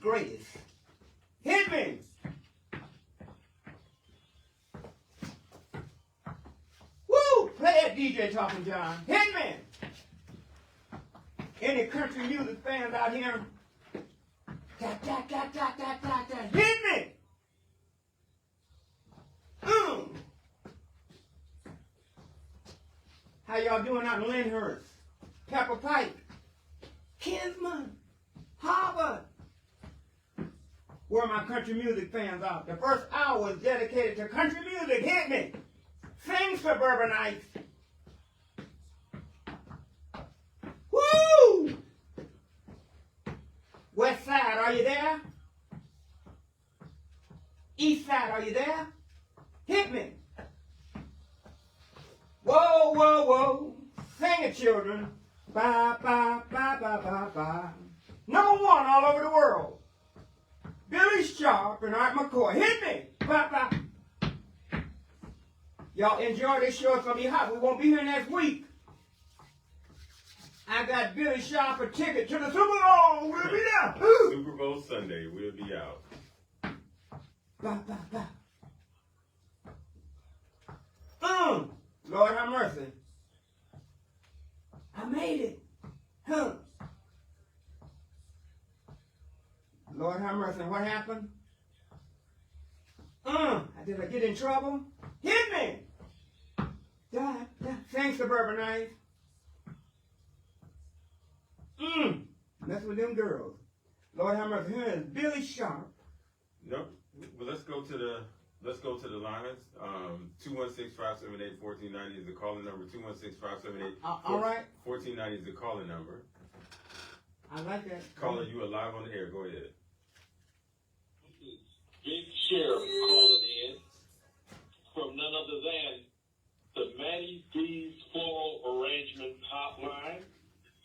greatest. Hit me. Woo! Play that DJ Talking John. Hit me. Any country music fans out here? Da, da, da, da, da, da, da. Hit me. How y'all doing out in Lyndhurst? Pepper Pike, Kinsman, Harvard. Where are my country music fans out? The first hour is dedicated to country music. Hit me. Sing, suburbanites. Woo! West Side, are you there? East Side, are you there? Hit me. Whoa, whoa, whoa. Sing it, children. Ba, ba, ba, ba, ba, ba. Number one all over the world. Billy Sharp and Art McKoy. Hit me. Ba, ba. Y'all enjoy this show. It's going to be hot. We won't be here next week. I got Billy Sharp a ticket to the Super Bowl. We'll be there. Super Bowl Sunday. We'll be out. Ba, ba, ba. Lord have mercy. I made it. Huh. Lord have mercy. What happened? Did I get in trouble? Hit me. Da, da. Thanks, suburbanites. Mess with them girls. Lord have mercy. Here is Billy Sharp. Nope. Well, let's go to the lines. 216-578-1490 is the calling number. 216-578. All right. 1490 is the calling number. I like that. Caller, you are live on the air. Go ahead. Big Sheriff calling in from none other than the Matty D's Floral Arrangement Hotline.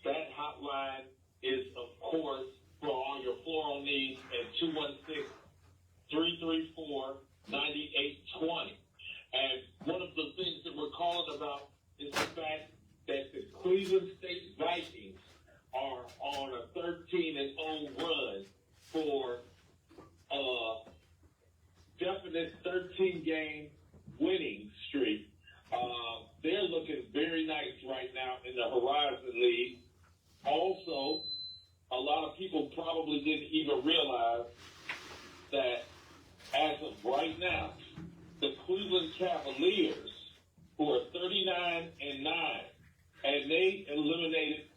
That hotline is, of course, for all your floral needs at 216-334-9820. And one of the things that we're calling about is the fact that the Cleveland State Vikings are on a 13-0 run for a definite 13-game winning streak. They're looking very nice right now in the Horizon League. Also, a lot of people probably didn't even realize that as of right now, the Cleveland Cavaliers, who are 39-9, and they eliminated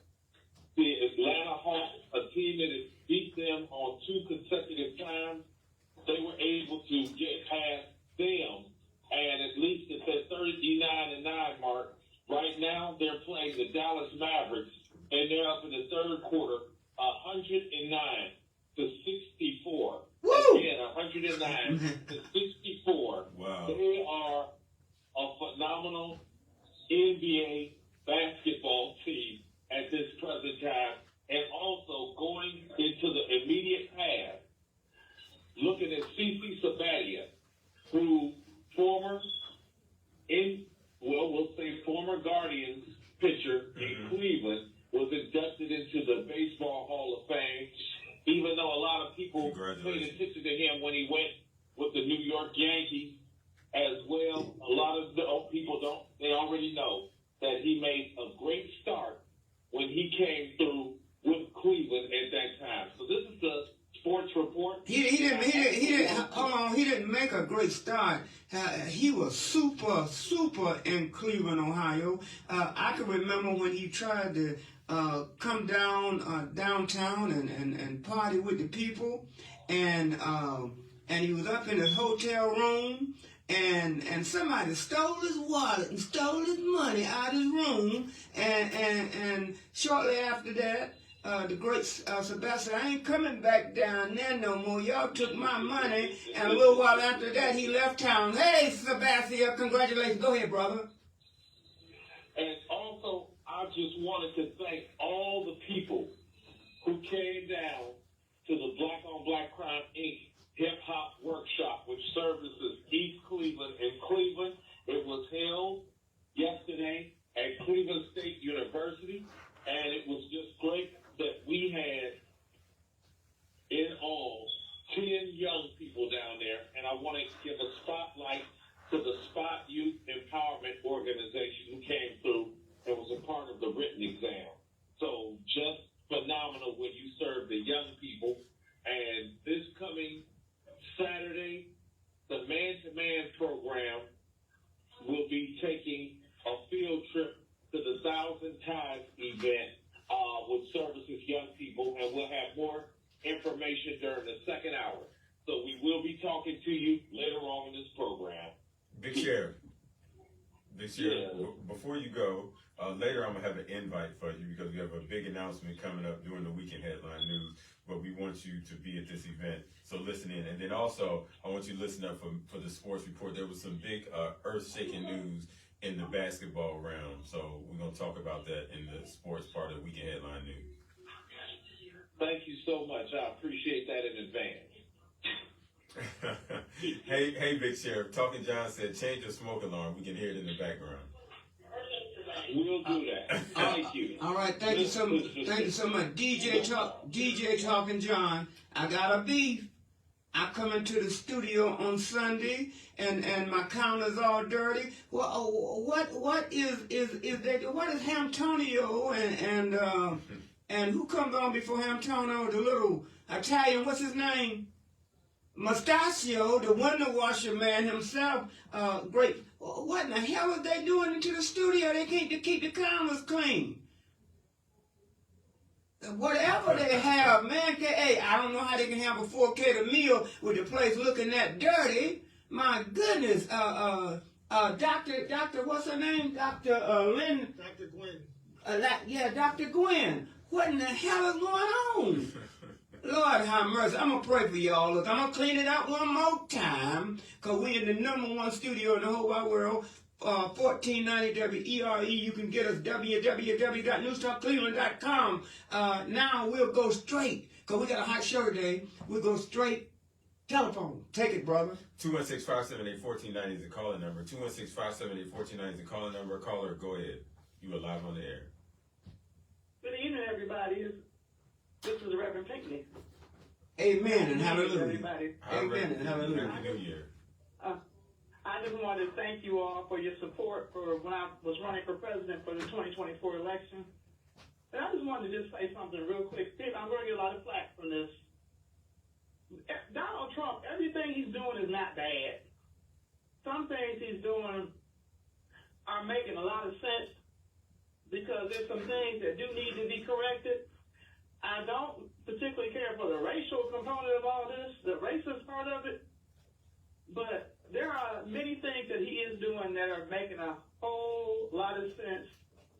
the Atlanta Hawks, a team that has beat them on 2 consecutive times. They were able to get past them, and at least at that 39-9 mark. Right now, they're playing the Dallas Mavericks, and they're up in the third quarter, 109-64. Woo! Again, 109-64. Wow. They are a phenomenal NBA basketball team at this present time, and also going into the immediate past, looking at CeCe Sabathia, who former Guardians pitcher in Cleveland, was inducted into the Baseball Hall of Fame, even though a lot of people paid attention to him when he went with the New York Yankees as well. A lot of people they already know that he made a great start when he came through with Cleveland at that time. So this is the sports report. He didn't make a great start. He was super in Cleveland, Ohio. I can remember when he tried to come downtown and party with the people, and he was up in his hotel room, and somebody stole his wallet and stole his money out of his room, and shortly after that, the great Sebastian, I ain't coming back down there no more. Y'all took my money, and a little while after that, he left town. Hey, Sebastian, congratulations. Go ahead, brother. And also, I just wanted to thank all the people who came down to the Black on Black Crime Inc. Hip Hop Workshop, which services East Cleveland and Cleveland. It was held yesterday at Cleveland State University, and it was just great that we had in on 10 young people down there, and I want to give a spotlight to the Spot Youth Empowerment Organization who came through and was a part of the written exam. So just phenomenal when you serve the young people. And this coming Saturday, the man-to-man program will be taking a field trip to the Thousand Ties event with Services Young People, and we'll have more information during the second hour. So we will be talking to you later on in this program. Big Sheriff. Before you go, later I'm going to have an invite for you because we have a big announcement coming up during the weekend headline news, but we want you to be at this event. So listen in. And then also, I want you to listen up for the sports report. There was some big earth-shaking news in the basketball realm. So we're going to talk about that in the sports part of the weekend headline news. Thank you so much. I appreciate that in advance. Hey, Big Sheriff. Talking John said, change your smoke alarm. We can hear it in the background. We'll do that. Thank you. All right, thank you so much. Thank you so much, DJ Talking John. I got a beef. I come into the studio on Sunday and my counter's all dirty. Well, what is that? What is Hamtonio and who comes on before Hamtonio? The little Italian, what's his name? Mustachio, the window washer man himself. Great. What in the hell are they doing into the studio? They can't keep the counters clean. Whatever they have, man, hey, I don't know how they can have a 4K meal with the place looking that dirty. My goodness, Doctor, what's her name? Dr. Lynn. Dr. Gwen. Dr. Gwen. What in the hell is going on? Lord have mercy. I'm going to pray for y'all. Look, I'm going to clean it out one more time because we in the #1 studio in the whole wide world. 1490 WERE. You can get us www.newstalkcleveland.com. Now we'll go straight because we got a hot show today. We'll go straight telephone. Take it, brother. 216-578-1490 is the calling number. 216-578-1490 is the calling number. Caller, go ahead. You are live on the air. Good evening, everybody. This is Reverend Pinckney. Amen and hallelujah. Everybody. Amen and hallelujah. Happy New Year. I just wanted to thank you all for your support for when I was running for president for the 2024 election. And I just wanted to just say something real quick. Steve, I'm going to get a lot of flack from this. Donald Trump, everything he's doing is not bad. Some things he's doing are making a lot of sense because there's some things that do need to be corrected. I don't particularly care for the racial component of all this, the racist part of it, but there are many things that he is doing that are making a whole lot of sense,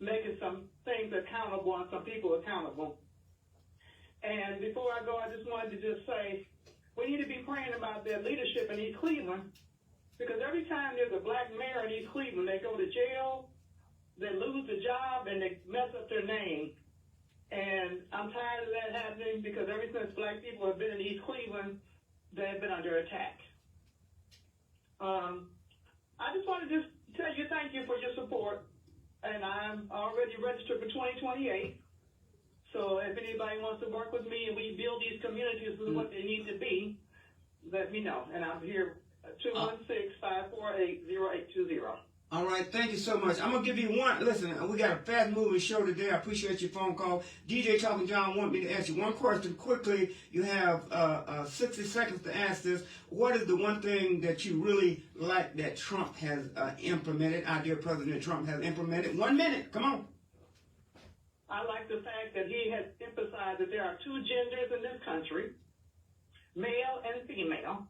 making some things accountable and some people accountable. And before I go, I just wanted to just say, we need to be praying about their leadership in East Cleveland, because every time there's a black mayor in East Cleveland, they go to jail, they lose the job, and they mess up their name. And I'm tired of that happening because ever since black people have been in East Cleveland, they've been under attack. I just want to just tell you thank you for your support, and I'm already registered for 2028. So if anybody wants to work with me and we build these communities with what they need to be, let me know. And I'm here at 216-548-0820. All right, thank you so much. I'm going to give you one. Listen, we got a fast-moving show today. I appreciate your phone call. DJ Talking John want me to ask you one question quickly. You have 60 seconds to ask this. What is the one thing that you really like that Trump has implemented, our dear President Trump has implemented? 1 minute. Come on. I like the fact that he has emphasized that there are two genders in this country, male and female.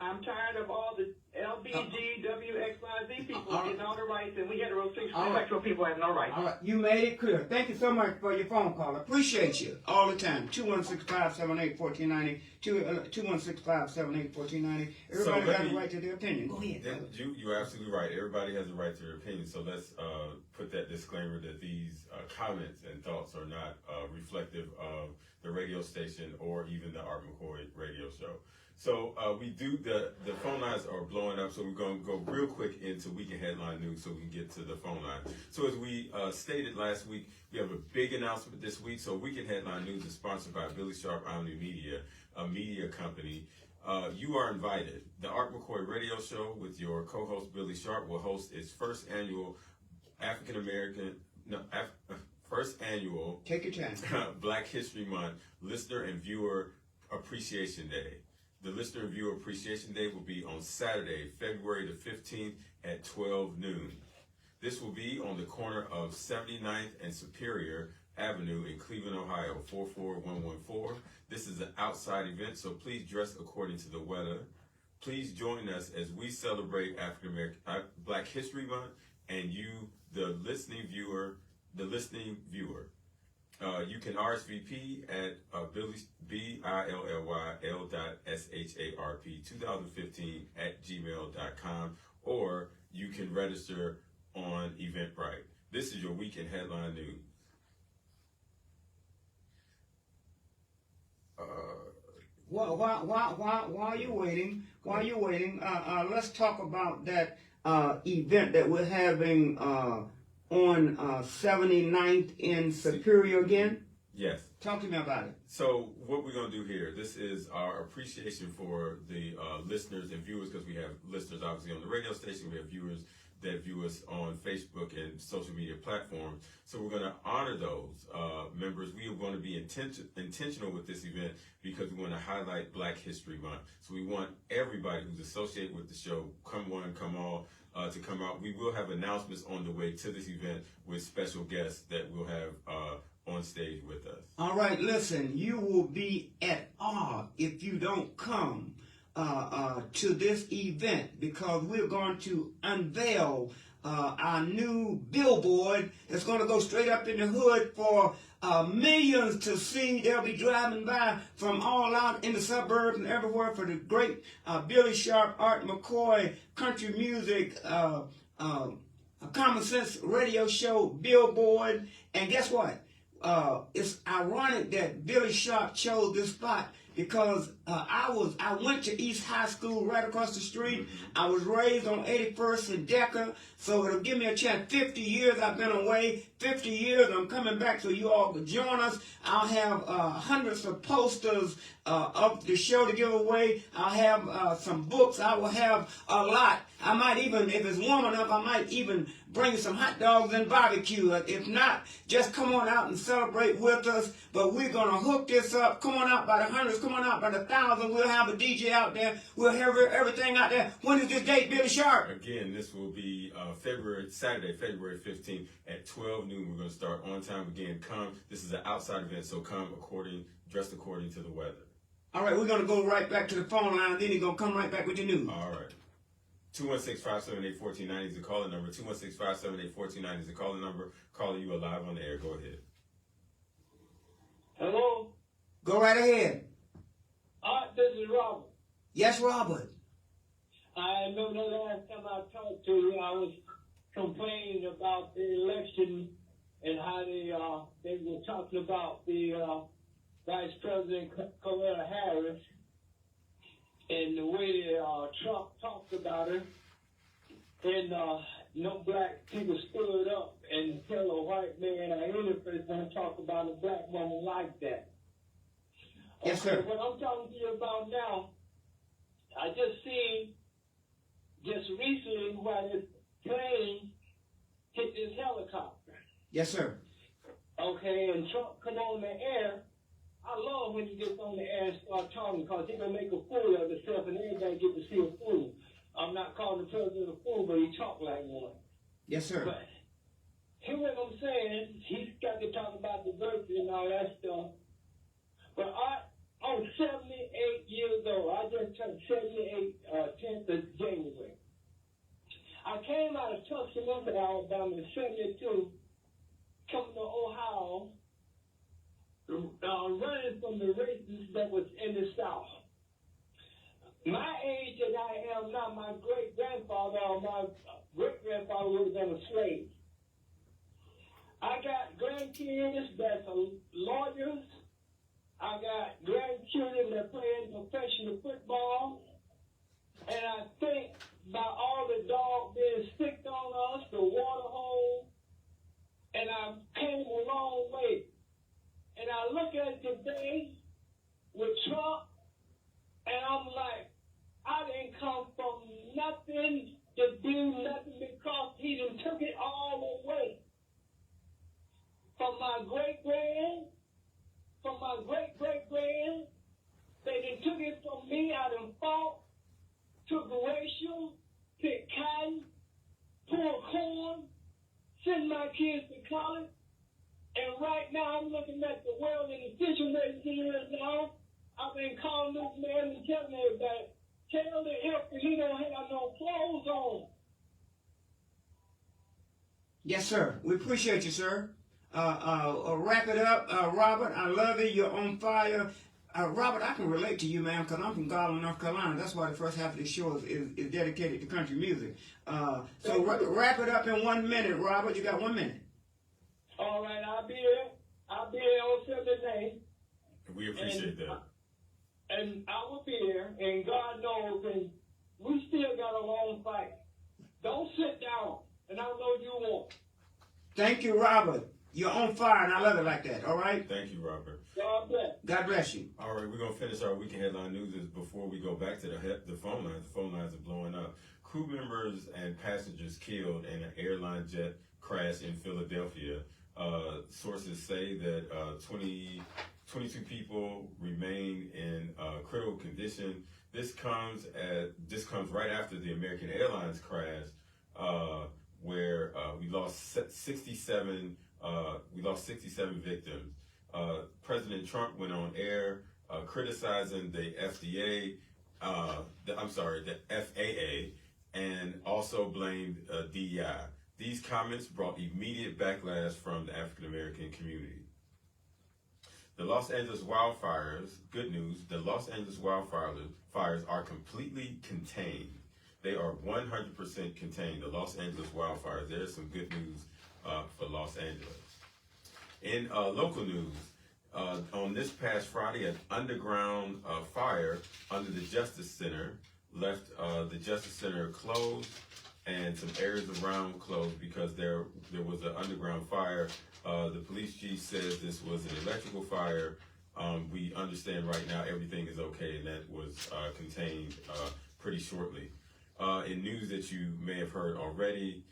I'm tired of all the LBGWXYZ people getting all the rights, and we heterosexual people have no rights. All right, you made it clear. Thank you so much for your phone call. I appreciate you all the time. 216-578-1490. 216-578-1490. Everybody has a right to their opinion. Go ahead. You're absolutely right. Everybody has a right to their opinion. So let's put that disclaimer that these comments and thoughts are not reflective of the radio station, or even the Art McKoy radio show. So we do the phone lines are blowing up, so we're going to go real quick into weekend headline news so we can get to the phone line. So as we stated last week, we have a big announcement this week. So weekend headline news is sponsored by Billy Sharp OmniMedia, a media company. You are invited. The Art McKoy radio show with your co-host Billy Sharp will host its first annual Take your time. Black History Month Listener and Viewer Appreciation Day. The Listener and Viewer Appreciation Day will be on Saturday, February the 15th at 12 noon. This will be on the corner of 79th and Superior Avenue in Cleveland, Ohio, 44114. This is an outside event, so please dress according to the weather. Please join us as we celebrate Black History Month and you, the listening viewer. You can RSVP at billyl.sharp2015@gmail.com, or you can register on Eventbrite. This is your weekend headline news. While you're waiting, let's talk about that event that we're having on 79th in Superior again. Yes. Talk to me about it. So what we're going to do here, this is our appreciation for the listeners and viewers, because we have listeners obviously on the radio station, we have viewers that view us on Facebook and social media platforms. So we're going to honor those members. We are going to be intentional with this event because we want to highlight Black History Month. So we want everybody who's associated with the show, come one, come all, to come out. We will have announcements on the way to this event with special guests that we'll have on stage with us. All right, listen, you will be at awe if you don't come to this event, because we're going to unveil our new billboard that's going to go straight up in the hood for millions to see. They'll be driving by from all out in the suburbs and everywhere for the great Billy Sharp, Art McKoy, country music, common sense radio show billboard. And guess what? It's ironic that Billy Sharp chose this spot, because I went to East High School right across the street. I was raised on 81st and Decker, so it'll give me a chance. 50 years I've been away. 50 years I'm coming back, so you all can join us. I'll have hundreds of posters of the show to give away. I'll have some books. I will have a lot. I might even, if it's warm enough, I might even bring some hot dogs and barbecue. If not, just come on out and celebrate with us. But we're going to hook this up. Come on out by the hundreds. Come on out by the thousands. We'll have a DJ out there. We'll have everything out there. When is this date, Billy Sharp? Again, this will be Saturday, February 15th at 12 noon. We're going to start on time. Again, come. This is an outside event, so come dressed according to the weather. All right, we're going to go right back to the phone line. Then you're going to come right back with your news. All right. 216-578-1490 is the calling number. 216-578-1490 is the calling number. Calling you alive on the air. Go ahead. Hello? Go right ahead. This is Robert. Yes, Robert. I remember the last time I talked to you, I was complaining about the election and how they were talking about the Vice President Kamala Harris and the way Trump talked about her. And no black people stood up and tell a white man or any person to talk about a black woman like that. Yes, sir. What I'm talking to you about now, I just seen just recently when this plane hit this helicopter. Yes, sir. Okay, and Trump come on the air. I love when he gets on the air and start talking, because he's going to make a fool of himself and everybody get to see a fool. I'm not calling the president a fool, but he talk like one. Yes, sir. But hear what I'm saying. He's got to talk about diversity and all that stuff. But I'm 78 years old. I just turned 78, 10th of January. I came out of Tuscaloosa, Alabama in 72, coming to Ohio, running from the races that was in the South. My age that I am now, my great-grandfather or my great-grandfather would have been a slave. I got grandkids that's lawyers. I got grandchildren that play in professional football. And I think about all the dogs being sick on us, the water hole, and I came a long way. And I look at it today with Trump, and I'm like, I didn't come from nothing to do nothing because he done took it all away. From my great-grand, they done took it from me. I done fought, took racial, picked cotton, pulled corn, sent my kids to college, and right now I'm looking at the world in the situation here now. I've been calling this man and telling everybody, tell the help that he don't have no clothes on. Yes, sir. We appreciate you, sir. Wrap it up, Robert. I love it. You're on fire. Robert, I can relate to you, man, because I'm from Garland, North Carolina. That's why the first half of the show is dedicated to country music. So wrap it up in 1 minute, Robert. You got 1 minute. All right, I'll be here. I'll be here on Sunday. We appreciate that. And I will be here, and God knows, and we still got a long fight. Don't sit down, and I know you won't. Thank you, Robert. You're on fire, and I love it like that, all right? Thank you, Robert. God bless. God bless you. All right, we're going to finish our weekend headline news before we go back to the phone lines. The phone lines are blowing up. Crew members and passengers killed in an airline jet crash in Philadelphia. Sources say that 22 people remain in critical condition. This comes right after the American Airlines crash, where we lost 67 victims. President Trump went on air criticizing the the FAA, and also blamed DEI. These comments brought immediate backlash from the African American community. The Los Angeles wildfires, good news, the Los Angeles wildfires are completely contained. They are 100% contained, the Los Angeles wildfires. There's some good news for Los Angeles. In local news, on this past Friday, an underground fire under the Justice Center left the Justice Center closed and some areas around closed because there was an underground fire. The police chief says this was an electrical fire. We understand right now everything is okay, and that was contained pretty shortly. In news that you may have heard already,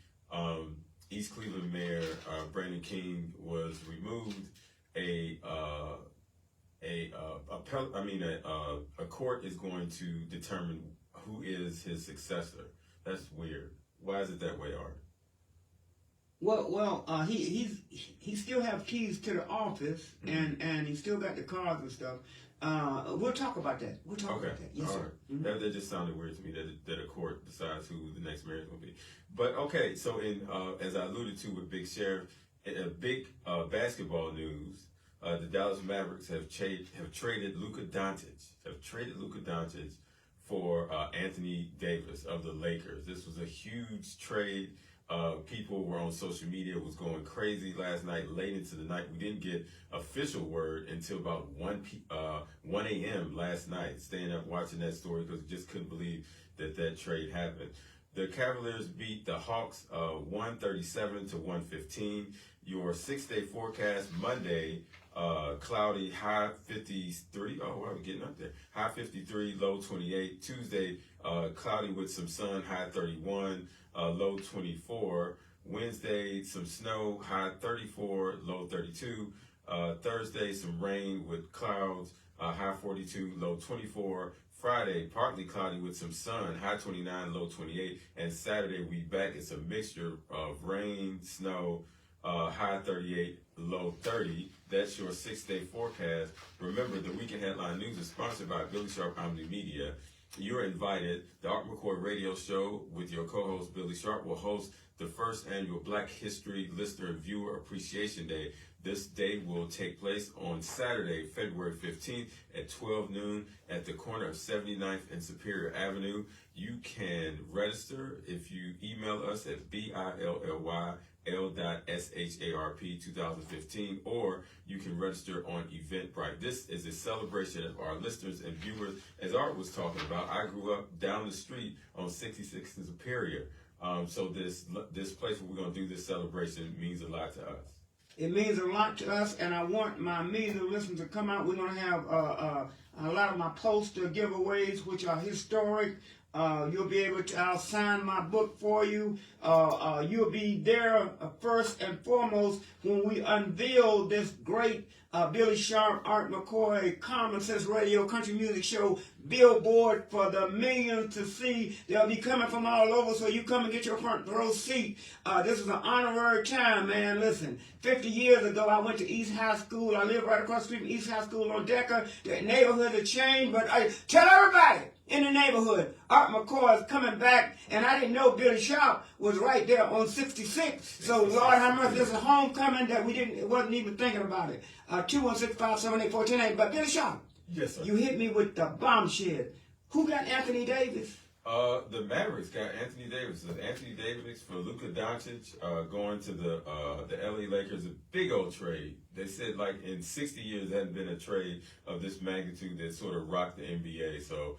East Cleveland Mayor Brandon King was removed. A court is going to determine who is his successor. That's weird. Why is it that way, Art? Well, he still have keys to the office, and he still got the cars and stuff. We'll talk about that. About that. Yes, all sir. Right. Mm-hmm. That just sounded weird to me that a court decides who the next mayor is going to be. But okay, so in as I alluded to with Big Sheriff, big basketball news. The Dallas Mavericks have traded Luka Doncic for Anthony Davis of the Lakers. This was a huge trade. People were on social media, was going crazy last night, late into the night. We didn't get official word until about 1 a.m. last night, staying up watching that story because we just couldn't believe that trade happened. The Cavaliers beat the Hawks 137-115. Your 6-day forecast: Monday, cloudy, high 53. Oh, wow, we're getting up there. High 53, low 28. Tuesday, cloudy with some sun, high 31, low 24. Wednesday, some snow, high 34, low 32. Thursday, some rain with clouds, high 42, low 24. Friday, partly cloudy with some sun, high 29, low 28. And Saturday, we back. It's a mixture of rain, snow, high 38, low 30. That's your 6-day forecast. Remember, the Weekend Headline News is sponsored by Billy Sharp OmniMedia. You're invited. The Art McKoy Radio Show with your co-host Billy Sharp will host the first annual Black History Listener and Viewer Appreciation Day. This day will take place on Saturday, February 15th at 12 noon at the corner of 79th and Superior Avenue. You can register if you email us at L.SHARP 2015, or you can register on Eventbrite. This is a celebration of our listeners and viewers. As Art was talking about, I grew up down the street on 66th and Superior. So this place where we're going to do this celebration means a lot to us. It means a lot to us, and I want my millions of listeners to come out. We're going to have a lot of my poster giveaways, which are historic. You'll be able to, I'll sign my book for you. You'll be there first and foremost when we unveil this great Billy Sharp, Art McKoy, Common Sense Radio, Country Music Show billboard for the millions to see. They'll be coming from all over, so you come and get your front row seat. This is an honorary time, man. Listen, 50 years ago, I went to East High School. I live right across the street from East High School on Decker. The neighborhood has changed, but I tell everybody in the neighborhood, Art McKoy is coming back, and I didn't know Billy Sharp was right there on 66. So, Lord have mercy, this is a homecoming that wasn't even thinking about it. 216-578-1480. But Billy Sharp, yes, sir. You hit me with the bombshell. Who got Anthony Davis? The Mavericks got Anthony Davis. Anthony Davis for Luka Doncic going to the LA Lakers. A big old trade. They said like in 60 years there hadn't been a trade of this magnitude that sort of rocked the NBA. So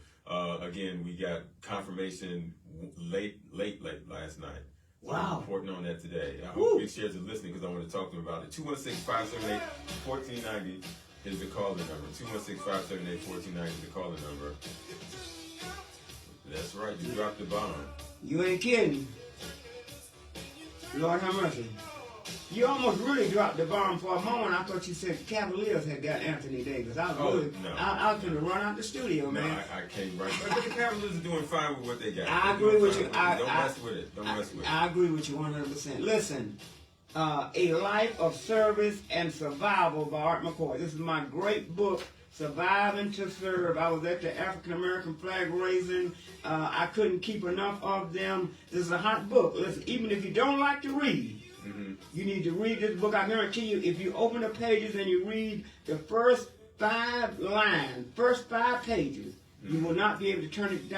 again, we got confirmation late last night. So Wow. I'm reporting on that today. I hope Big Shares are listening because I want to talk to them about it. 216-578-1490 is the calling number. 216-578-1490 is the calling number. That's right, you dropped the bomb. You ain't kidding. Lord have mercy. You almost really dropped the bomb for a moment. I thought you said Cavaliers had got Anthony Davis. I was going to run out the studio, man. No, I came right. But the Cavaliers are doing fine with what they got. I agree with you. Don't mess with it. Don't mess with it. I agree with you 100%. Listen, A Life of Service and Survival by Art McKoy. This is my great book, Surviving to Serve. I was at the African American flag raising. I couldn't keep enough of them. This is a hot book. Listen, even if you don't like to read, you need to read this book. I guarantee you, if you open the pages and you read the first 5 lines, first 5 pages, you will not be able to turn it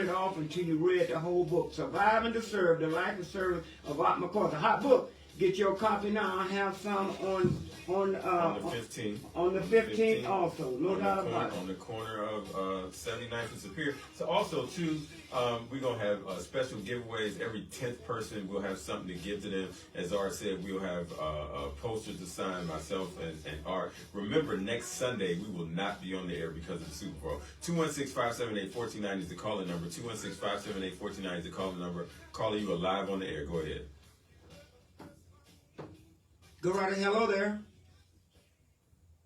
off until you read the whole book. Surviving to Serve, The Life of Service of Art McKoy. It's a hot book. Get your copy now. I have some on the 15th. On the 15th also, no doubt about it. On the corner of 79th and Superior. So also too, we're gonna have special giveaways. Every 10th person will have something to give to them. As Art said, we'll have posters to sign, myself and Art. Remember, next Sunday we will not be on the air because of the Super Bowl. 216-578-1490 is the calling number. 216-578-1490 is the calling number. Calling you live on the air. Go ahead. Go right ahead. Hello there.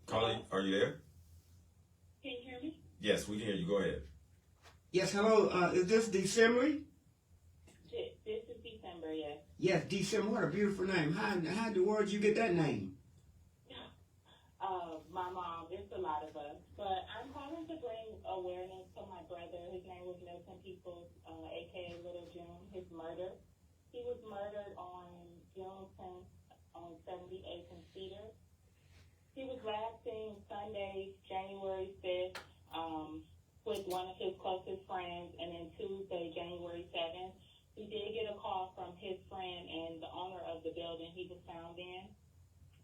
Calling, are you there? Can you hear me? Yes, we can hear you. Go ahead. Yes, hello. Is this December? This is December, yes. Yes, December. What a beautiful name. How in the world did you get that name? My mom, there's a lot of us. But I'm calling to bring awareness to my brother. His name was Milton Peoples, a.k.a. Little June, his murder. He was murdered on June 10th on 78th and Cedar. He was last seen Sunday, January 5th, with one of his closest friends, and then Tuesday, January 7th, he did get a call from his friend and the owner of the building he was found in.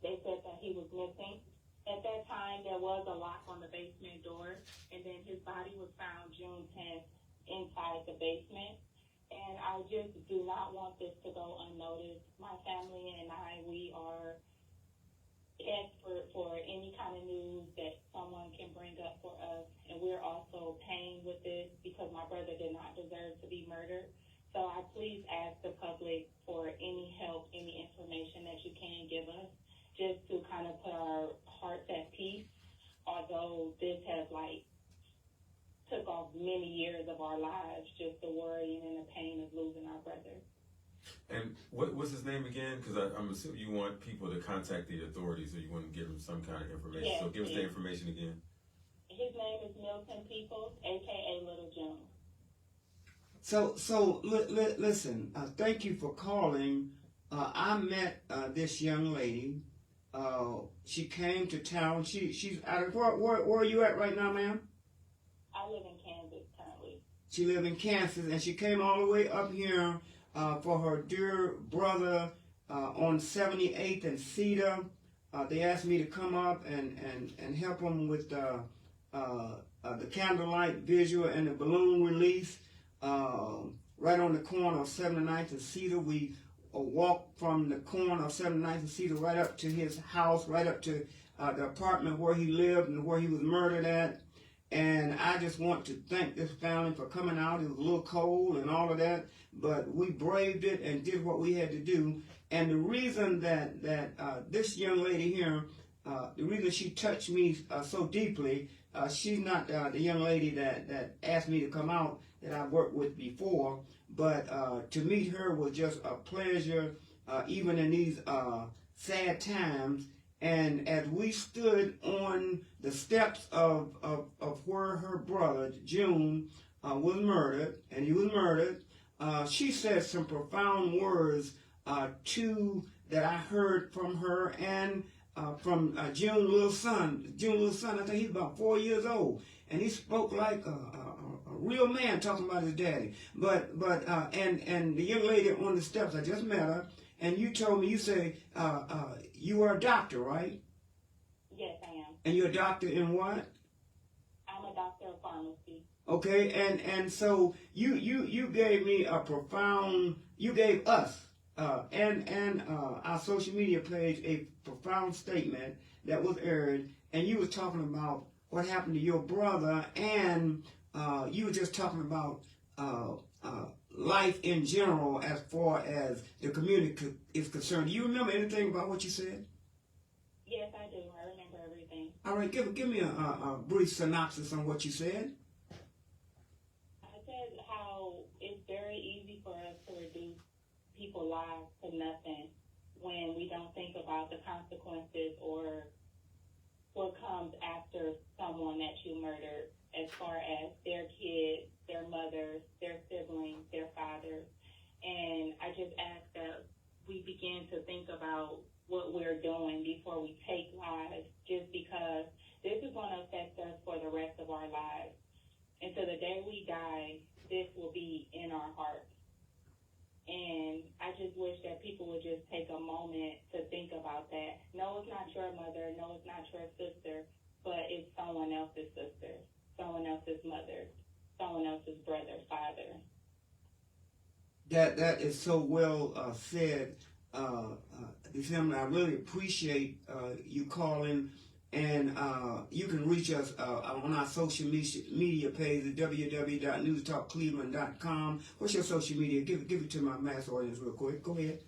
They said that he was missing. At that time, there was a lock on the basement door, and then his body was found June 10th inside the basement. And I just do not want this to go unnoticed. My family and I, we are expert for any kind of news that someone can bring up for us. And we're also paying with this because my brother did not deserve to be murdered. So I please ask the public for any help, any information that you can give us, just to kind of put our hearts at peace, although this has took off many years of our lives, just the worrying and the pain of losing our brother. And what's his name again? Because I'm assuming you want people to contact the authorities, or you want to give them some kind of information. Yes, so give us the information again. His name is Milton Peoples, a.k.a. Little June. So listen, thank you for calling. I met this young lady. She came to town. She's out of, where are you at right now, ma'am? I live in Kansas currently. She lives in Kansas, and she came all the way up here for her dear brother on 78th and Cedar. They asked me to come up and help them with the candlelight visual and the balloon release. Right on the corner of 79th and Cedar. We walked from the corner of 79th and Cedar right up to his house, right up to the apartment where he lived and where he was murdered at. And I just want to thank this family for coming out. It was a little cold and all of that, but we braved it and did what we had to do. And the reason that this young lady here, the reason she touched me so deeply, she's not the young lady that asked me to come out that I worked with before, but to meet her was just a pleasure, even in these sad times. And as we stood on the steps of where her brother, June, was murdered, and he was murdered, she said some profound words that I heard from her and from June's little son. June's little son, I think he's about 4 years old, and he spoke like a real man talking about his daddy. And the young lady on the steps, I just met her, and you told me, you say, you are a doctor, right? Yes, I am. And you're a doctor in what? I'm a doctor of pharmacy. Okay, and so you gave me a profound, you gave us and our social media page a profound statement that was aired, and you were talking about what happened to your brother, and you were just talking about life in general as far as the community is concerned. Do you remember anything about what you said? Yes, I do. I remember everything. All right, give me a brief synopsis on what you said. I said how it's very easy for us to reduce people's lives to nothing when we don't think about the consequences or what comes after someone that you murdered, as far as their kids, their mothers, their siblings, their fathers. And I just ask that we begin to think about what we're doing before we take lives, just because this is going to affect us for the rest of our lives. And to the day we die, this will be in our hearts. And I just wish that people would just take a moment to think about that. No, it's not your mother. No, it's not your sister, but it's someone else's sister, someone else's mother, someone else's brother, father. That is so well said, December. I really appreciate you calling, and you can reach us on our social media page at www.newstalkcleveland.com. What's your social media? Give it to my mass audience real quick. Go ahead,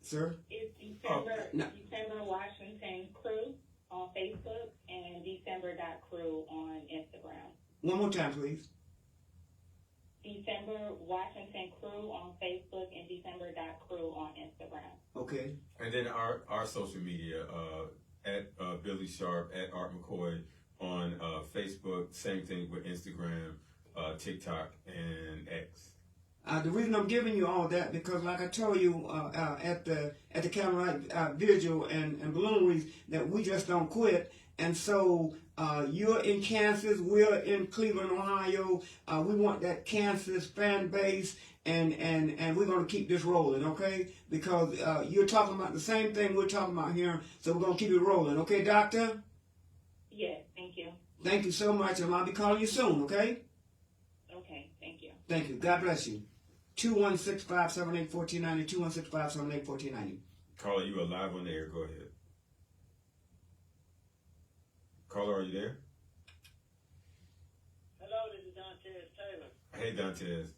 sir. It's December Washington Crew on Facebook and December.crew on Instagram. One more time, please. December Washington Crew on Facebook and December.crew on Instagram. Okay. And then our social media, at Billy Sharp, at Art McKoy on Facebook, same thing with Instagram, TikTok, and X. The reason I'm giving you all that, because like I told you at the candlelight vigil and balloon wreath, that we just don't quit. And so you're in Kansas, we're in Cleveland, Ohio. We want that Kansas fan base, and we're going to keep this rolling, okay? Because you're talking about the same thing we're talking about here, so we're going to keep it rolling, okay, Doctor? Yes, thank you. Thank you so much, and I'll be calling you soon, okay? Okay, thank you. Thank you. God bless you. 216-578-1490, 216-578-1490. Caller, you are live on the air. Go ahead. Caller, are you there? Hello, this is Dantes Taylor. Hey, Dantes.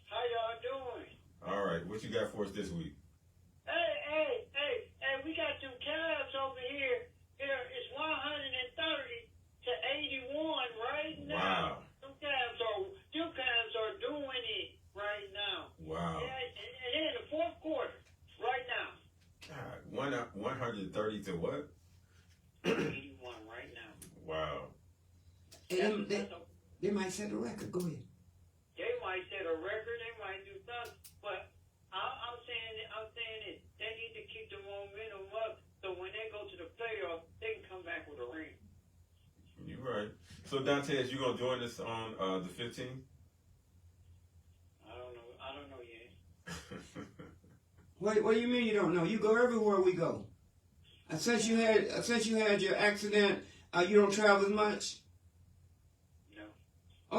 How y'all doing? All right, what you got for us this week? Hey, we got them calves over here. It's 130 to 81 right now. Wow. Them calves are doing it right now. Wow. Yeah, and they're in the fourth quarter right now. God, 130 to what? 81 right now. Wow. And they might set a record. Go ahead. They might set a record, they might do something, but I'm saying it. They need to keep the momentum up so when they go to the playoffs, they can come back with a ring. You're right. So, Dantes, you going to join us on the 15th? I don't know yet. What do you mean you don't know? You go everywhere we go. Since you had your accident, you don't travel as much. No.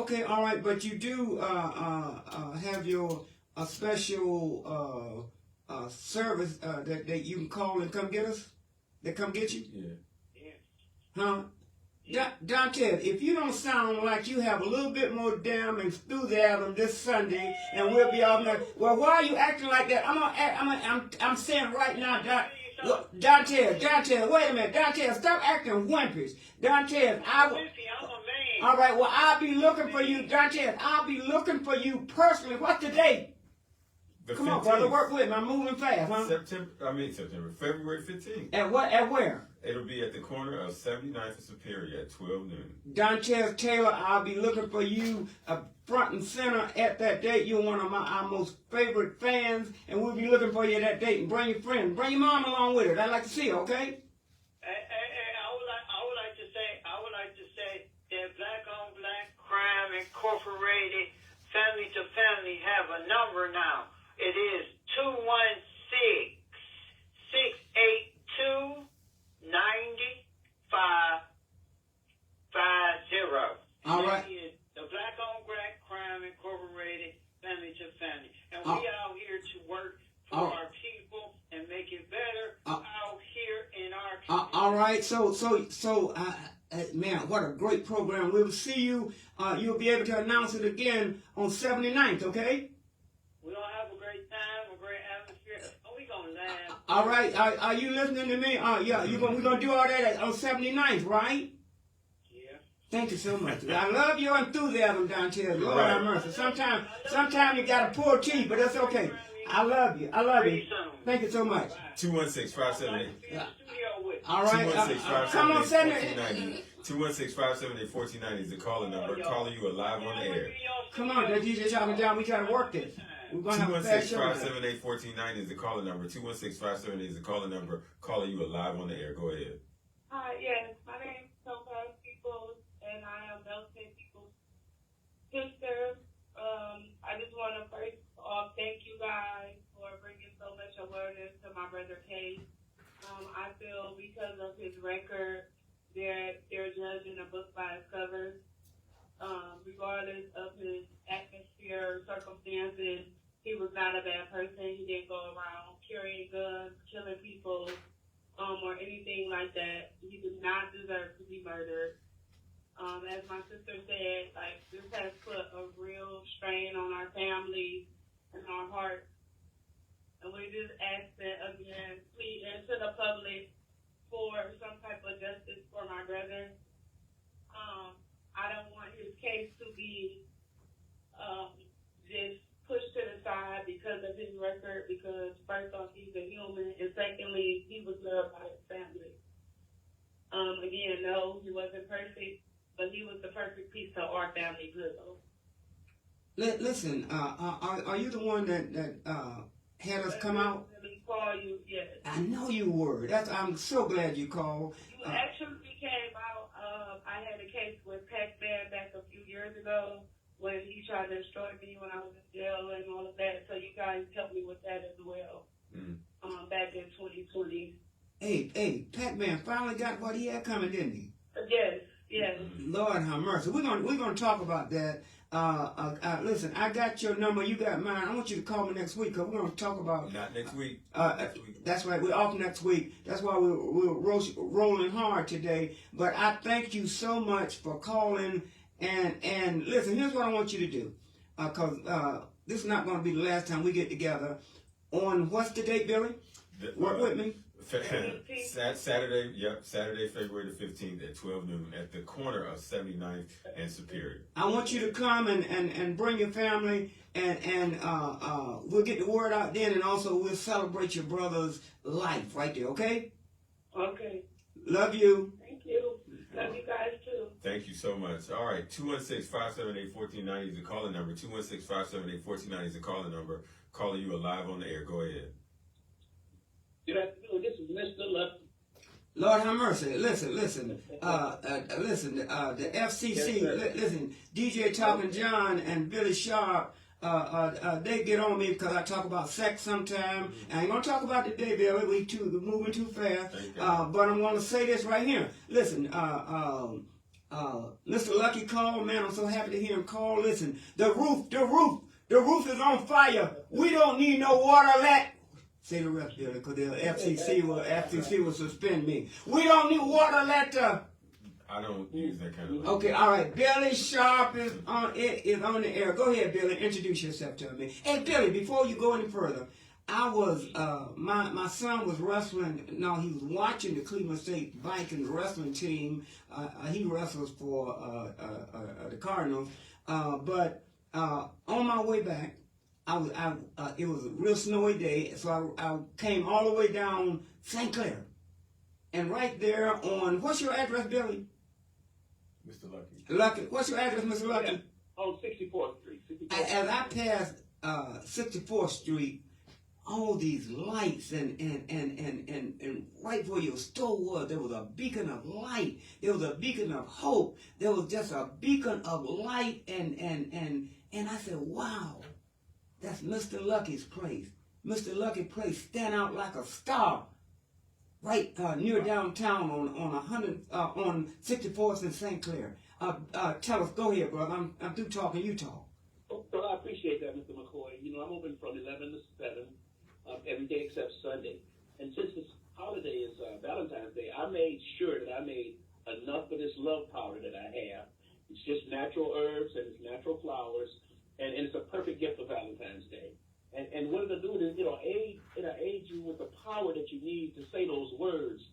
Okay, all right, but you do have your special service that you can call and come get us. They come get you. Yeah. Yeah. Huh? Dante, if you don't sound like you have a little bit more damn enthusiasm this Sunday, and we'll be off now. Well, why are you acting like that? I'm saying right now, look, Dante, wait a minute, Dante, stop acting wimpish. Dante, I'm a man. all right, well, I'll be looking for you, Dante. I'll be looking for you personally. What's the date? The Come on, 15th. brother, work with me. I'm moving fast, huh? February 15th. At where? It'll be at the corner of 79th and Superior at 12 noon. Dontes Taylor, I'll be looking for you front and center at that date. You're one of our most favorite fans, and we'll be looking for you at that date. And bring your friends. Bring your mom along with her. I'd like to see her, okay? I would like to say that Black on Black Crime Incorporated Family to Family have a number now. It is 216-682-9550. All right. That is the Black on Black Crime Incorporated Family to Family. And we out here to work for our people and make it better out here in our community. All right. So, man, what a great program. We'll see you. You'll be able to announce it again on 79th, okay? We're going to have a great time, a great atmosphere. Oh, we going to laugh. All right. Are you listening to me? Yeah. We're going to do all that on 79th, right? Yeah. Thank you so much. I love your enthusiasm, Dante. Lord have mercy. Sometimes you got to pull teeth, but that's okay. I love you. Thank you so much. 216-578. All right. Come on, send it. 216-578-1490 is the calling number. Calling you live on the air. Come on, that DJ chopping down. We try to work this. We're going to have a fast show. 216-578-1490 is the calling number. 216-578 is the calling number. Calling you live on the air. Go ahead. Hi, yes. My name is Topaz Peoples, and I am Belton Peoples' sister. I just want to first off thank you guys for bringing so much awareness to my brother Case. I feel because of his record, they're judging a book by its cover. Regardless of his atmosphere or circumstances, he was not a bad person. He didn't go around carrying guns, killing people, or anything like that. He does not deserve to be murdered. As my sister said, like, this has put a real strain on our families and our hearts. And we just ask that, again, please, and to the public, for some type of justice for my brother. I don't want his case to be just pushed to the side because of his record, because first off, he's a human, and secondly, he was loved by his family. Again, no, he wasn't perfect, but he was the perfect piece of our family puzzle. Listen, are you the one that had us come out? Call you, yes. I know you were. I'm so glad you called. You actually came out. I had a case with Pac-Man back a few years ago when he tried to destroy me when I was in jail and all of that. So you guys helped me with that as well. Back in 2020. Hey, Pac-Man finally got what he had coming, didn't he? Yes. Lord have mercy. We're gonna talk about that. Listen, I got your number. You got mine. I want you to call me next week because we're gonna talk about. Not next week. That's right. We're off next week. That's why we're rolling hard today. But I thank you so much for calling. And listen, here's what I want you to do, because this is not going to be the last time we get together. On what's the date, Billy? Work with me. Saturday, February the 15th at 12 noon at the corner of 79th and Superior. I want you to come and bring your family, and we'll get the word out then, and also we'll celebrate your brother's life right there, okay? Okay. Love you. Thank you. Love you guys too. Thank you so much. All right, 216-578-1490 is the calling number. 216-578-1490 is the calling number. Calling you live on the air. Go ahead. Good afternoon. This is Mr. Lefty. Lord have mercy. Listen. The FCC. Listen, DJ Talking John and Billy Sharp they get on me because I talk about sex sometime. I ain't gonna talk about today, Billy. We're moving too fast. But I'm gonna say this right here. Listen, Mr. Lucky called, man. I'm so happy to hear him call. Listen, the roof is on fire. We don't need no water let. Say the rest, Billy, because the FCC will suspend me. We don't need water let. I don't use that kind of. Okay, all right. Billy Sharp is on the air. Go ahead, Billy. Introduce yourself to me. Hey, Billy, before you go any further, I was my son was wrestling. No, he was watching the Cleveland State Vikings wrestling team. He wrestles for the Cardinals. But on my way back, it was a real snowy day, so I came all the way down St. Clair, and right there on what's your address, Billy? Mr. Lucky. Lucky. What's your address, Mr. Lucky? On 64th Street. 64th As I passed 64th Street, all these lights and right where your store was, there was a beacon of light. There was a beacon of hope. There was just a beacon of light and I said, wow, that's Mr. Lucky's place. Mr. Lucky's place stand out like a star. Right near downtown on 64th and St. Clair. Tell us, go ahead, brother. I'm through talking. You talk. Well, I appreciate that, Mr. McKoy. You know, I'm open from 11 to 7 every day except Sunday. And since this holiday is Valentine's Day, I made sure that I made enough of this love powder that I have. It's just natural herbs and it's natural flowers, and it's a perfect gift for Valentine's Day. And what it'll do is it'll aid you with the power that you need to say those words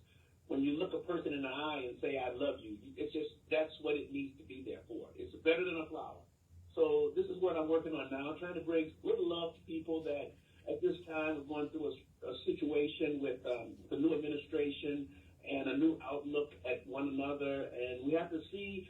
when you look a person in the eye and say, I love you. It's just, that's what it needs to be there for. It's better than a flower. So this is what I'm working on now, trying to bring good love to people that at this time are going through a situation with the new administration and a new outlook at one another. And we have to see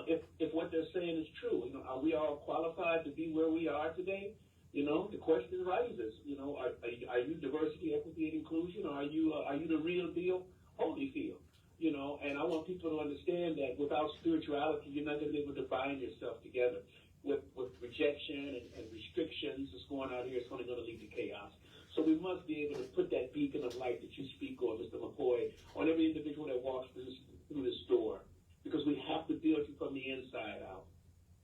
if what they're saying is true. You know, are we all qualified to be where we are today? You know, the question rises, you know, are you diversity, equity, and inclusion, or are you the real deal, Holyfield? You know, and I want people to understand that without spirituality, you're not going to be able to bind yourself together. With rejection and restrictions that's going out here, it's only going to lead to chaos. So we must be able to put that beacon of light that you speak on, Mr. McKoy, on every individual that walks through this door, because we have to build you from the inside out.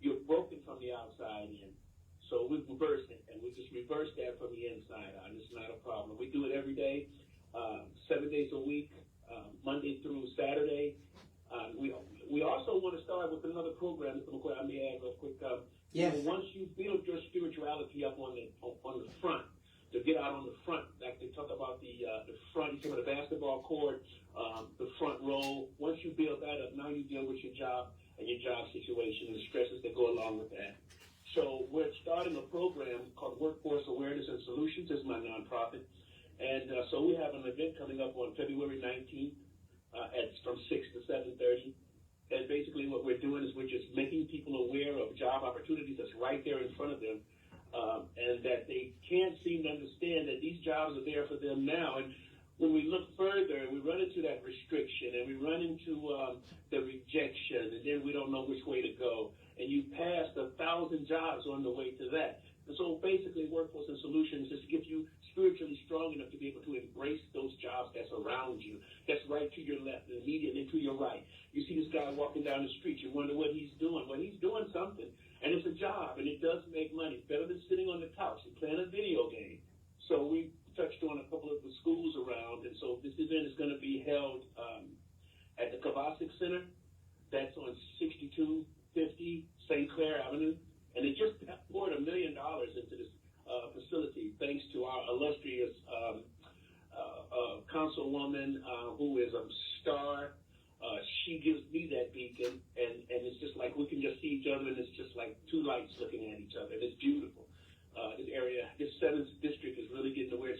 You're broken from the outside in. So we've reversed it, and we just reverse that from the inside out. It's not a problem. We do it every day, 7 days a week, Monday through Saturday. We also want to start with another program, Mr. McKoy, I may add real quick. Yes. You know, once you build your spirituality up on the front, to get out on the front, like they talk about the front, some of the basketball court, the front row. Once you build that up, now you deal with your job and your job situation and the stresses that go along with that. So we're starting a program called Workforce Awareness and Solutions. It's my nonprofit. And so we have an event coming up on February 19th from 6 to 7:30. And basically what we're doing is we're just making people aware of job opportunities that's right there in front of them, and that they can't seem to understand that these jobs are there for them now. And when we look further, we run into that restriction, and we run into the rejection, and then we don't know which way to go. And you passed 1,000 jobs on the way to that. And so basically Workforce and Solutions is to get you spiritually strong enough to be able to embrace those jobs that's around you, that's right to your left, and immediately to your right. You see this guy walking down the street, you wonder what he's doing. Well, he's doing something, and it's a job, and it does make money. Better than sitting on the couch and playing a video game. So we touched on a couple of the schools around, and so this event is going to be held at the Kovacic Center. That's on 6250 St. Clair Avenue. And they just poured $1 million into this facility, thanks to our illustrious councilwoman who is a star. She gives me that beacon, and it's just like we can just see each other, and it's just like two lights looking at each other. And it's beautiful. This area, this 7th district is really getting to where it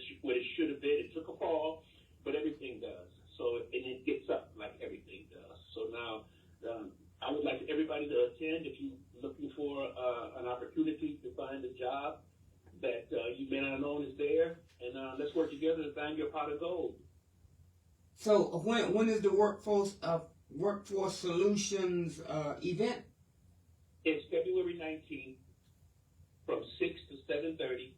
should have been. It took a fall, but everything does. So, and it gets up like everything does. So now, I would like everybody to attend if you're looking for an opportunity to find a job that you may not have known is there, and let's work together to find your pot of gold. So when is the Workforce Solutions event? It's February 19th from 6 to 7:30.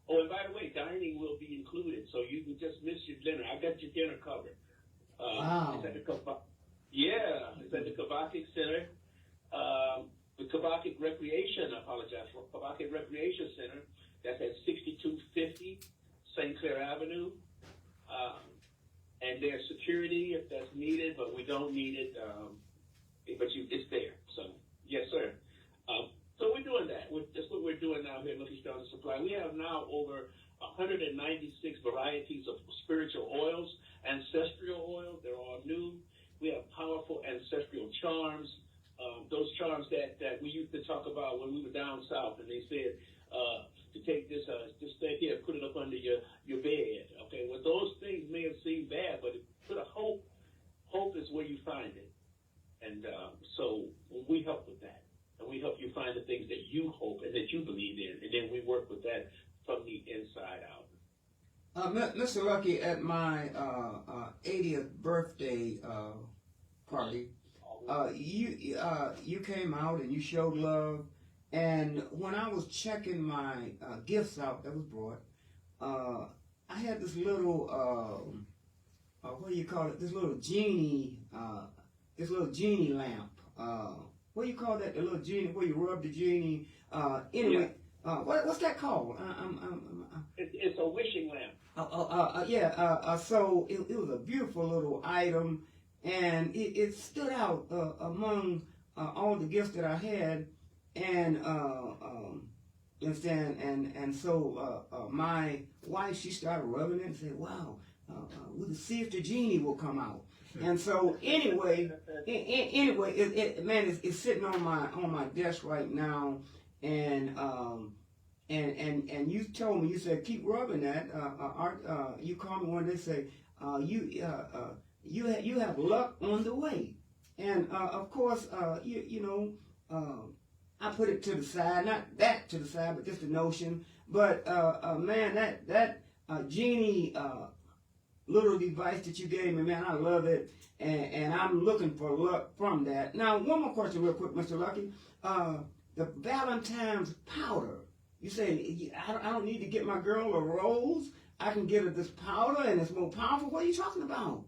Oh, and by the way, dining will be included, so you can just miss your dinner. I got your dinner covered. Wow. It's at the it's at the Kavakik Center. The Kavakik Recreation Center. That's at 6250 St. Clair Avenue. And there's security if that's needed, but we don't need it. It's there. So yes, sir. So we're doing that. That's what we're doing now here at Lucky Strong Supply. We have now over 196 varieties of spiritual oils, ancestral oils. They're all new. We have powerful ancestral charms. Those charms that we used to talk about when we were down south, and they said to take this, just stay here, put it up under your bed. Okay, well, those things may have seemed bad, but put a hope. Hope is where you find it. And so we help with that. And we help you find the things that you hope and that you believe in. And then we work with that from the inside out. Mr. Lucky, at my 80th birthday party, you came out and you showed love. And when I was checking my gifts out that was brought, I had this little, what do you call it? This little genie lamp. What do you call that? The little genie where you rub the genie. Anyway, what's that called? It's a wishing lamp. So it was a beautiful little item, and it stood out among all the gifts that I had, and so my wife, she started rubbing it and said, "Wow, we can see if the genie will come out." And so anyway, it's sitting on my desk right now, and you told me, you said keep rubbing that. You called me one day and say you have luck on the way, and of course I put it to the side, not that to the side, but just the notion. But man, that genie little device that you gave me, man, I love it, and I'm looking for luck from that. Now, one more question real quick, Mr. Lucky. The Valentine's powder, you say I don't need to get my girl a rose, I can get her this powder and it's more powerful. What are you talking about?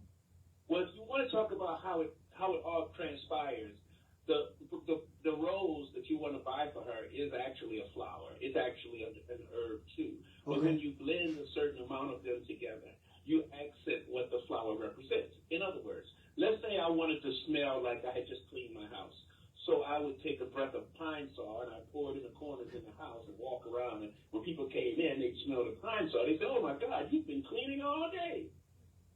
Well, if you want to talk about how it all transpires, the rose that you want to buy for her is actually a flower. It's actually an herb too. But Okay. when you blend a certain amount of them together, you accent what the flower represents. In other words, let's say I wanted to smell like I had just cleaned my house. So I would take a breath of pine saw and I pour it in the corners in the house and walk around. And when people came in, they'd smell the pine saw. They say, "Oh my God, you've been cleaning all day."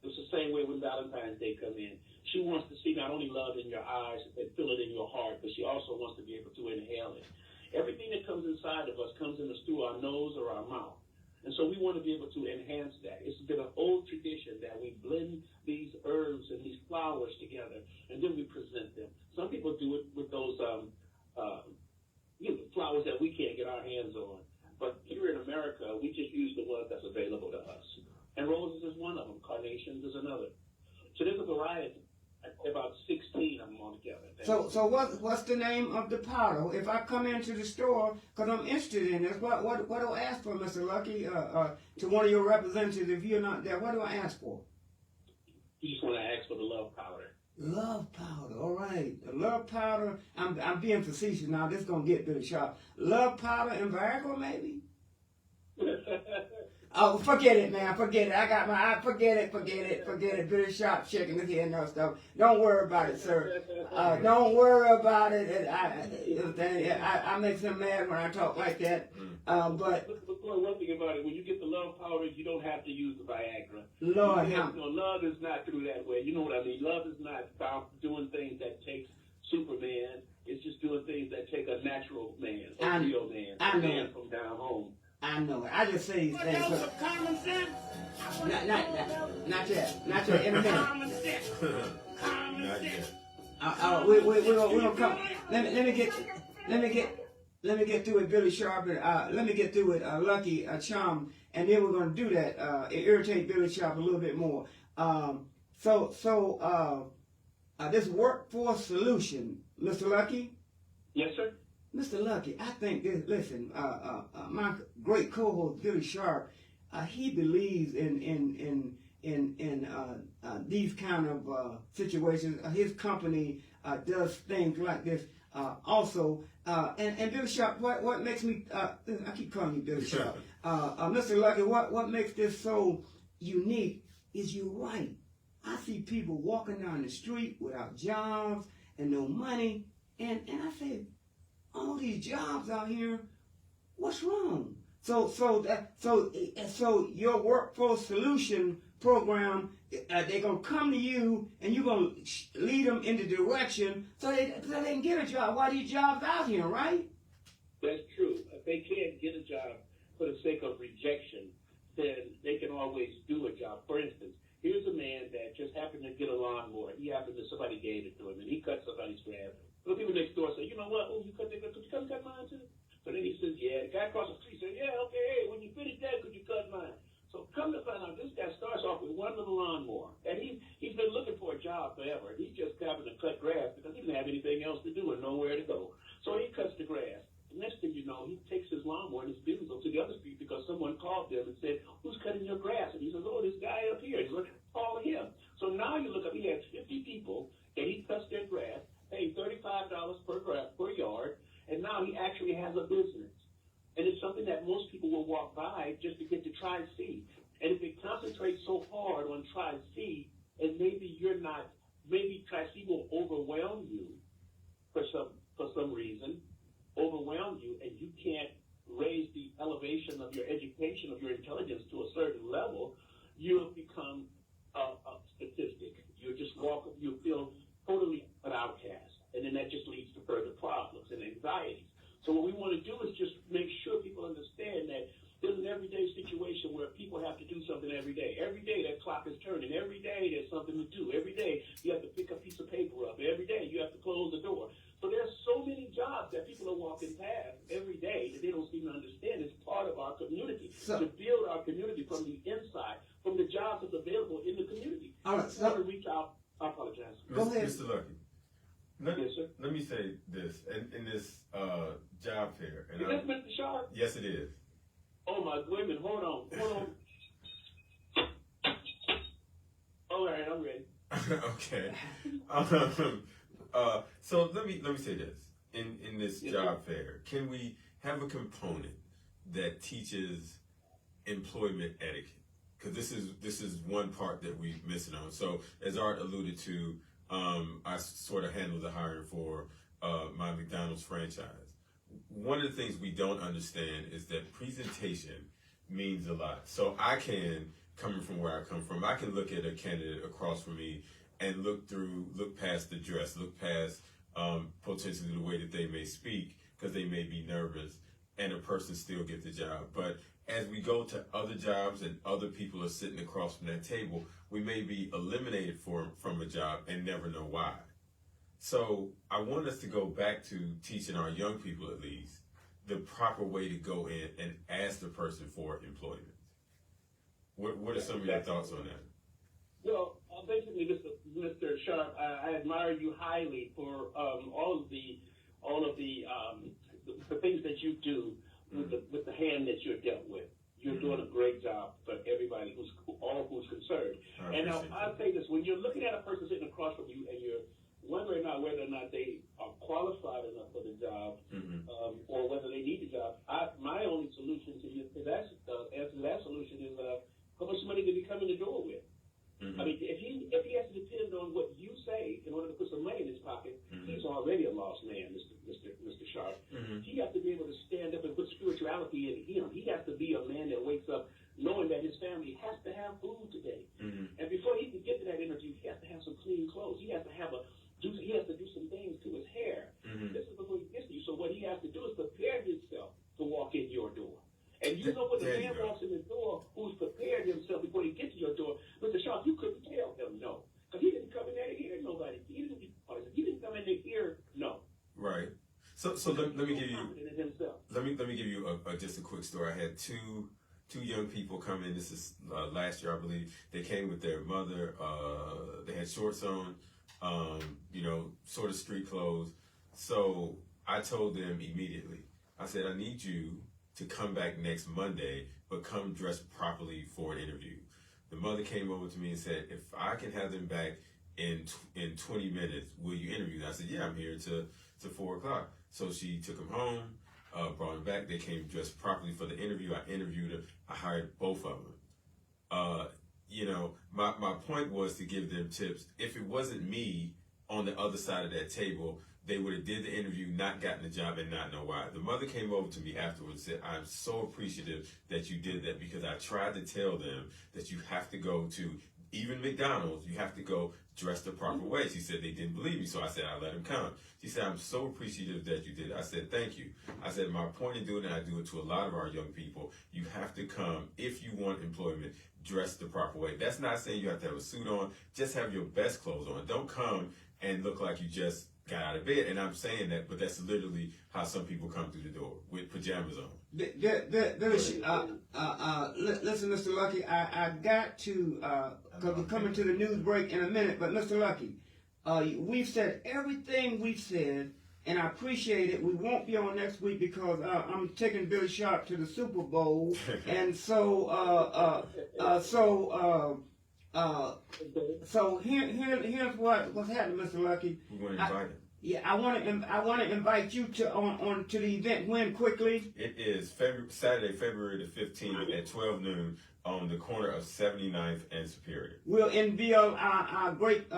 It's the same way when Valentine's Day come in. She wants to see not only love in your eyes and feel it in your heart, but she also wants to be able to inhale it. Everything that comes inside of us comes in us through our nose or our mouth. And so we want to be able to enhance that. It's been an old tradition that we blend these herbs and these flowers together, and then we present them. Some people do it with those flowers that we can't get our hands on. But here in America, we just use the ones that's available to us. And roses is one of them. Carnations is another. So there's a variety. About 16 of them altogether. So what's the name of the powder? If I come into the store, because I'm interested in this, what do I ask for, Mr. Lucky? To one of your representatives, if you're not there, what do I ask for? You just want to ask for the love powder. Love powder, all right. The love powder, I'm being facetious now. This is going to get really sharp. Love powder and Viagra, maybe? Oh, forget it, man. Forget it. Forget it. Billy Sharp shaking his head and stuff. Don't worry about it, sir. Don't worry about it. I make him mad when I talk like that. But one thing about it, when you get the love powder, you don't have to use the Viagra. Lord, love is not through that way. You know what I mean? Love is not about doing things that takes Superman. It's just doing things that take a natural man, a real man, a man from down home. I know it. I just say these things. Common sense. Not yet. In a minute. Common sense. Common sense. We gonna come. Let me get through with Billy Sharp. Let me get through with Lucky Charm, and then we're gonna do that. Irritate Billy Sharp a little bit more. This workforce solution, Mr. Lucky. Yes, sir. Mr. Lucky, I think this. Listen, my great co-host Billy Sharp, he believes in these kind of situations. His company does things like this also. And Billy Sharp, what makes me? I keep calling you Billy Sharp. Mr. Lucky, what makes this so unique is you're right. I see people walking down the street without jobs and no money, and I say, all these jobs out here, what's wrong? So your workforce solution program, they're gonna come to you and you're gonna lead them in the direction so they can get a job. Why these jobs out here, right? That's true. If they can't get a job for the sake of rejection, then they can always do a job. For instance, here's a man that just happened to get a lawnmower. Somebody gave it to him, and he cut somebody's grass. So people next door say, you know what? Oh, could you come cut mine too? So then he says, yeah. The guy across the street says, yeah, okay. Hey, when you finish that, could you cut mine? So come to find out, this guy starts off with one little lawnmower, and he's been looking for a job forever. He just happened to cut grass because he didn't have anything else to do and nowhere to go. So he cuts the grass. The next thing you know, he takes his lawnmower and his business up to the other street because someone called him and said, who's cutting your grass? And he says, oh, this guy up here. He's like, follow him. So now you look up, he has 50 people, and he cuts their grass, paying $35 per yard, and now he actually has a business. And it's something that most people will walk by just to get to try and see. And if it concentrates so hard on try and see, and maybe try and see will overwhelm you for some reason, overwhelm you, and you can't raise the elevation of your education, of your intelligence to a certain level, you'll become a statistic. You feel totally an outcast. And then that just leads to further problems and anxieties. So what we want to do is just make sure people understand that there's an everyday situation where people have to do something every day. Every day that clock is turning. Every day there's something to do. Every day you have to pick a piece of paper up. Every day you have to close the door. So there's so many jobs that people are walking past every day that they don't seem to understand. It's part of our community. To build our community from the inside, from the jobs that's available in the community. All right. So to reach out. I apologize. Go ahead. Mr. Lucky. Yes, sir. Let me say this. In this job fair. Is this Mr. Sharp? Yes, it is. Oh, my, wait a minute. Hold on. All right, I'm ready. Okay. So let me say this. In this job fair, can we have a component that teaches employment etiquette? Because this is one part that we're missing on. So as Art alluded to, I sort of handle the hiring for my McDonald's franchise. One of the things we don't understand is that presentation means a lot. So I can, coming from where I come from, I can look at a candidate across from me and look past the dress, look past potentially the way that they may speak because they may be nervous, and a person still get the job. But as we go to other jobs and other people are sitting across from that table, we may be eliminated from a job and never know why. So I want us to go back to teaching our young people, at least, the proper way to go in and ask the person for employment. What are some of your thoughts on that? Well, basically, Mr. Sharp, I admire you highly for all of the things that you do with the hand that you're dealt with. You're doing a great job for everybody who's concerned. And I'll say this: when you're looking at a person sitting across from you and you're wondering whether or not they are qualified enough for the job, or whether they need the job, my only solution to you, answer to that solution is how much money did he come in the door with? I mean, if he has to depend on what you say in order to put some money in his pocket, he's already a lost man, Mr. Sharp. He has to be able to stand up and put spirituality in him. He has to be a man that wakes up knowing that his family has to have food today. And before he can get to that interview, he has to have some clean clothes. He has to do some things to his hair. This is before he gets to you. So what he has to do is prepare himself to walk in your door. And you know when the man walks in the door who's prepared himself before he gets to your door, Mr. Sharp, you couldn't tell him no. Because he didn't come in there to hear nobody. He didn't come in there to hear no. Right. So let me give you just a quick story. I had two young people come in. This is last year, I believe. They came with their mother. They had shorts on, sort of street clothes. So I told them immediately. I said, I need you to come back next Monday, but come dressed properly for an interview. The mother came over to me and said, if I can have them back in 20 minutes, will you interview them? I said, yeah, I'm here to 4 o'clock. So she took them home, brought them back. They came dressed properly for the interview. I interviewed them. I hired both of them. My point was to give them tips. If it wasn't me on the other side of that table, they would have did the interview, not gotten the job, and not know why. The mother came over to me afterwards and said, I'm so appreciative that you did that, because I tried to tell them that you have to go to, even McDonald's, you have to go dressed the proper way. She said they didn't believe me, so I said I let them come. She said, I'm so appreciative that you did it. I said, thank you. I said, my point in doing it, I do it to a lot of our young people, you have to come, if you want employment, dressed the proper way. That's not saying you have to have a suit on, just have your best clothes on. Don't come and look like you just got out of bed. And I'm saying that, but that's literally how some people come through the door, with pajamas on. Listen, Mr. Lucky, I got to, because we're coming to the news break in a minute, but Mr. Lucky, we've said everything we've said, and I appreciate it. We won't be on next week because I'm taking Billy Sharp to the Super Bowl, and so here's what's happening, Mr. Lucky. We want to invite him. Yeah, I want to invite you to on to the event. When quickly? It is Saturday, February the 15th at 12 noon on the corner of 79th and Superior. We'll unveil our great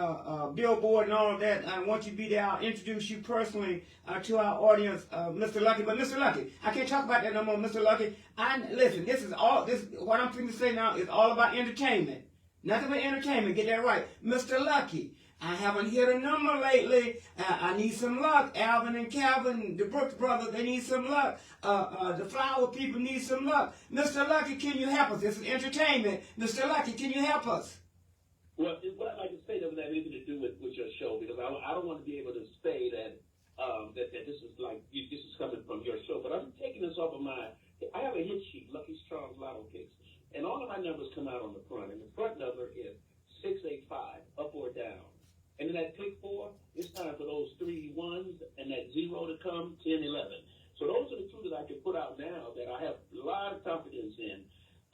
billboard and all of that. I want you to be there. I'll introduce you personally to our audience, Mr. Lucky. But Mr. Lucky, I can't talk about that no more, Mr. Lucky. Listen, what I'm going to say now is all about entertainment. Nothing but entertainment. Get that right, Mr. Lucky. I haven't hit a number lately. I need some luck. Alvin and Calvin, the Brooks brothers, they need some luck. The Flower people need some luck. Mr. Lucky, can you help us? This is entertainment. Mr. Lucky, can you help us? Well, what I'd like to say doesn't have anything to do with your show, because I don't want to be able to say that this is like this is coming from your show. But I'm taking this off of I have a hit sheet, Lucky Charms Lotto Picks, and all of my numbers come out on the front, and the front number is 685, up or down. And then that pick 4, it's time for those 3 ones and that 0 to come, 10, 11. So those are the 2 that I can put out now that I have a lot of confidence in.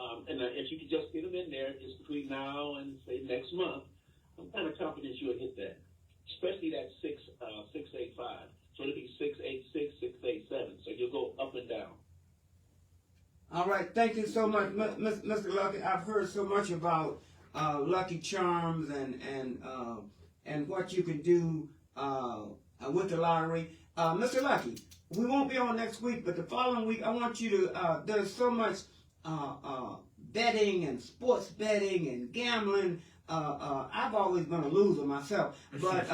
And if you could just get them in there just between now and, say, next month, I'm kind of confident you'll hit that, especially that 685. So it'll be 686, 687. So you'll go up and down. All right. Thank you so much, Mr. Lucky. I've heard so much about Lucky Charms and what you can do with the lottery. Mr. Lucky, we won't be on next week, but the following week, I want you to, there's so much betting and sports betting and gambling. I've always been a loser myself, but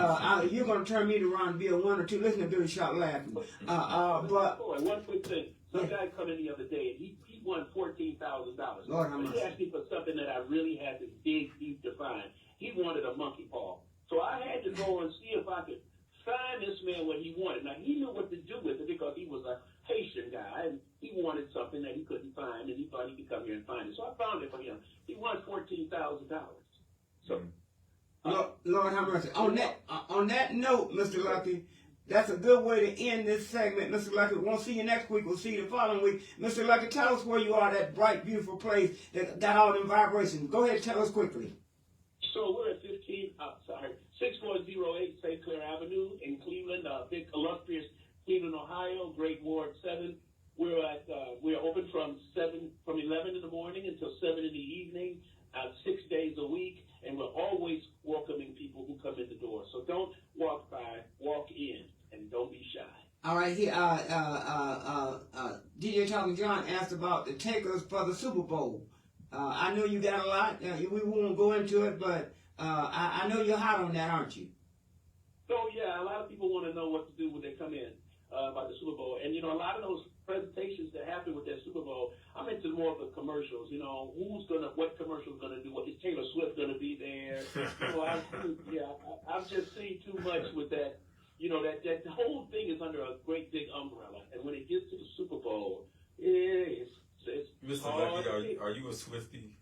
you're going to turn me to Ron Bill 1 or 2. Listen to Billy Sharp laughing. But one quick thing. Some guy come in the other day, and he won $14,000. Lord, how much? He asked me for something that I really had to dig deep to find. He wanted a monkey paw. So I had to go and see if I could find this man what he wanted. Now, he knew what to do with it because he was a Haitian guy, and he wanted something that he couldn't find, and he thought he could come here and find it. So I found it for him. He won $14,000. So, Lord have mercy. On that note, Mr. Lucky, that's a good way to end this segment, Mr. Lucky. We won't see you next week. We'll see you the following week. Mr. Lucky, tell us where you are, that bright, beautiful place that got all them vibrations. Go ahead and tell us quickly. So we're at 6408 St. Clair Avenue in Cleveland, big illustrious Cleveland, Ohio, Great Ward 7. We're open from 11 in the morning until 7 in the evening, 6 days a week, and we're always welcoming people who come in the door. So don't walk by, walk in, and don't be shy. All right, here, DJ Talking John asked about the takers for the Super Bowl. I know you got a lot. We won't go into it, but I know you're hot on that, aren't you? So, yeah, a lot of people want to know what to do when they come in by the Super Bowl. And, a lot of those presentations that happen with that Super Bowl, I'm into more of the commercials. What commercial's going to do? What is Taylor Swift going to be there? I've just seen too much with that. That the whole thing is under a great big umbrella. And when it gets to the Super Bowl, it's Mr. Lucky, are you a Swiftie?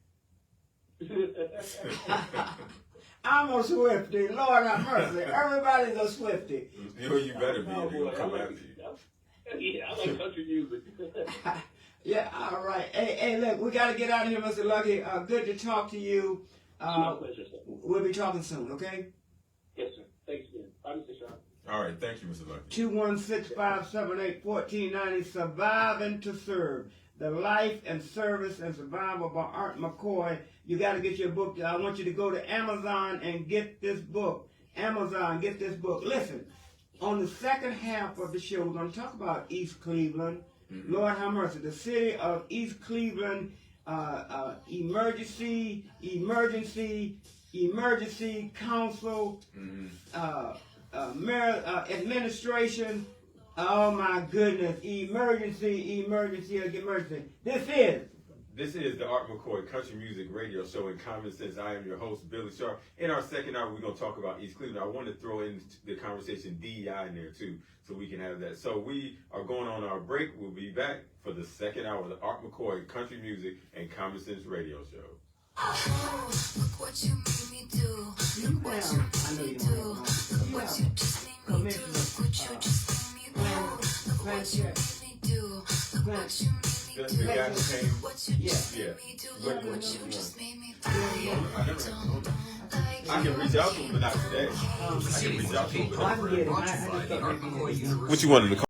I'm a Swiftie. Lord have mercy. Everybody's a Swiftie. You better be. They're gonna come after you. I'm Yeah, I like country music. Yeah, all right. Hey, look, we got to get out of here, Mr. Lucky. Good to talk to you. My pleasure, sir. We'll be talking soon, okay? Yes, sir. Thanks again. Bye, Mr. Sharp. All right, thank you, Mr. Lucky. 216-578-1490, Surviving to Serve. The Life and Service and Survival by Art McKoy. You got to get your book. I want you to go to Amazon and get this book. Amazon, get this book. Listen, on the second half of the show, we're going to talk about East Cleveland. Mm-hmm. Lord have mercy. The city of East Cleveland, emergency council, administration. Oh my goodness! Emergency. This is the Art McKoy Country Music Radio Show in Common Sense. I am your host, Billy Sharp. In our second hour, we're going to talk about East Cleveland. I want to throw in the conversation DEI in there too, so we can have that. So we are going on our break. We'll be back for the second hour of the Art McKoy Country Music and Common Sense Radio Show. Look what you made me do. Look what you made me do. Look what you just made me do. Look what you just made me do. Look what you made me do. Look what you made me do. The guy who came, What you just made me do. Look what you just made me do. I can reach out to him, but not today. I can reach out to him, but not today. What you wanted to call?